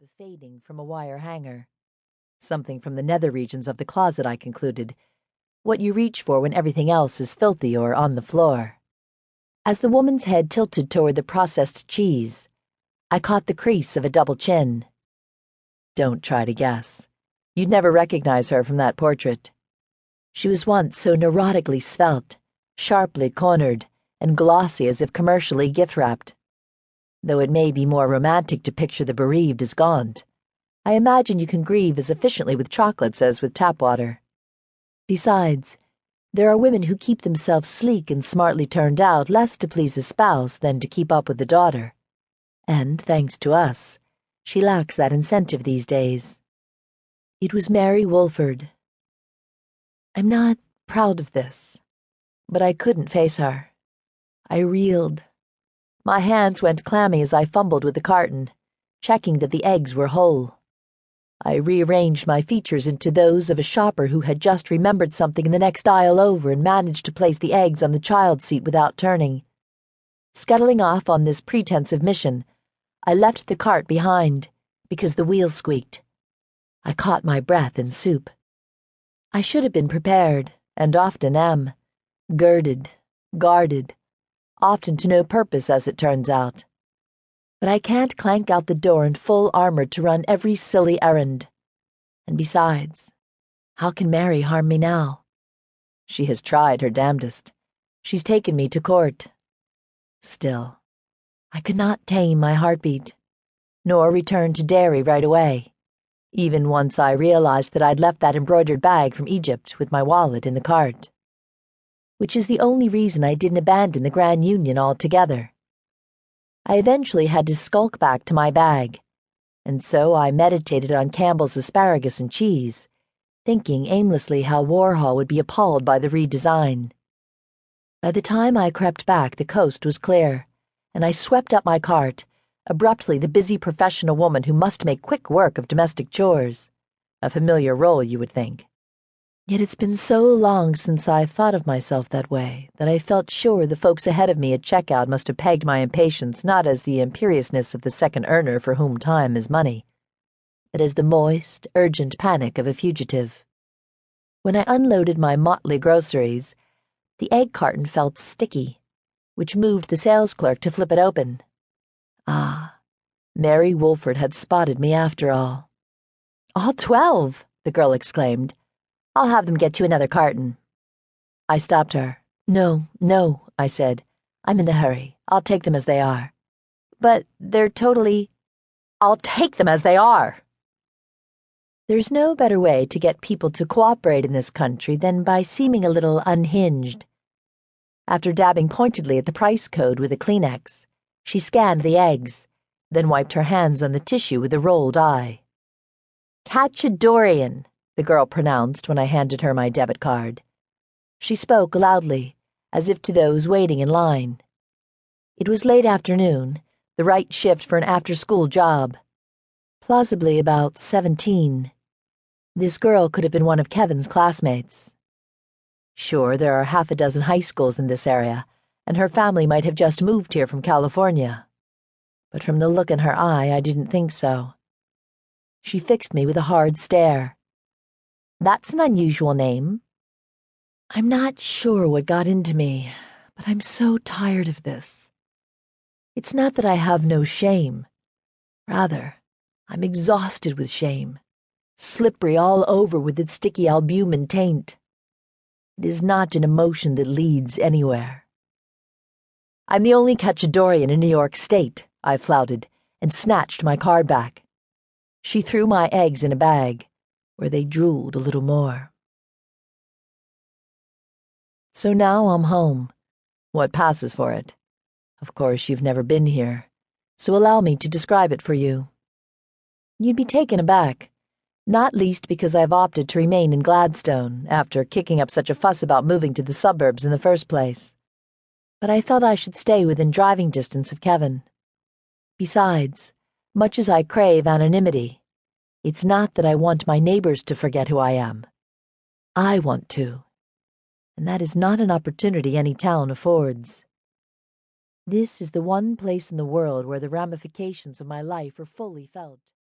of fading from a wire hanger. Something from the nether regions of the closet, I concluded. What you reach for when everything else is filthy or on the floor. As the woman's head tilted toward the processed cheese, I caught the crease of a double chin. Don't try to guess. You'd never recognize her from that portrait. She was once so neurotically svelte, sharply cornered, and glossy as if commercially gift-wrapped. Though it may be more romantic to picture the bereaved as gaunt, I imagine you can grieve as efficiently with chocolates as with tap water. Besides, there are women who keep themselves sleek and smartly turned out less to please a spouse than to keep up with the daughter. And, thanks to us, she lacks that incentive these days. It was Mary Wolford. I'm not proud of this, but I couldn't face her. I reeled. My hands went clammy as I fumbled with the carton, checking that the eggs were whole. I rearranged my features into those of a shopper who had just remembered something in the next aisle over and managed to place the eggs on the child's seat without turning. Scuttling off on this pretense of mission, I left the cart behind because the wheel squeaked. I caught my breath in soup. I should have been prepared, and often am, girded, guarded, often to no purpose as it turns out. But I can't clank out the door in full armor to run every silly errand. And besides, how can Mary harm me now? She has tried her damnedest. She's taken me to court. Still, I could not tame my heartbeat, nor return to Derry right away, even once I realized that I'd left that embroidered bag from Egypt with my wallet in the cart. Which is the only reason I didn't abandon the Grand Union altogether. I eventually had to skulk back to my bag, and so I meditated on Campbell's asparagus and cheese, thinking aimlessly how Warhol would be appalled by the redesign. By the time I crept back, the coast was clear, and I swept up my cart, abruptly the busy professional woman who must make quick work of domestic chores. A familiar role, you would think. Yet it's been so long since I thought of myself that way that I felt sure the folks ahead of me at checkout must have pegged my impatience not as the imperiousness of the second earner for whom time is money, but as the moist, urgent panic of a fugitive. When I unloaded my motley groceries, the egg carton felt sticky, which moved the sales clerk to flip it open. Ah, Mary Wolford had spotted me after all. "All 12!" the girl exclaimed. "I'll have them get you another carton." I stopped her. No, I said. "I'm in a hurry. I'll take them as they are." "But they're totally—" "I'll take them as they are!" There's no better way to get people to cooperate in this country than by seeming a little unhinged. After dabbing pointedly at the price code with a Kleenex, she scanned the eggs, then wiped her hands on the tissue with a rolled eye. "Cachadorian," the girl pronounced when I handed her my debit card. She spoke loudly, as if to those waiting in line. It was late afternoon, the right shift for an after-school job. Plausibly about 17. This girl could have been one of Kevin's classmates. Sure, there are half a dozen high schools in this area, and her family might have just moved here from California. But from the look in her eye, I didn't think so. She fixed me with a hard stare. "That's an unusual name." I'm not sure what got into me, but I'm so tired of this. It's not that I have no shame. Rather, I'm exhausted with shame, slippery all over with its sticky albumin taint. It is not an emotion that leads anywhere. "I'm the only Cachadorian in New York State," I flouted, and snatched my card back. She threw my eggs in a bag, where they drooled a little more. So now I'm home. What passes for it? Of course, you've never been here, so allow me to describe it for you. You'd be taken aback, not least because I've opted to remain in Gladstone after kicking up such a fuss about moving to the suburbs in the first place. But I felt I should stay within driving distance of Kevin. Besides, much as I crave anonymity, it's not that I want my neighbors to forget who I am. I want to. And that is not an opportunity any town affords. This is the one place in the world where the ramifications of my life are fully felt.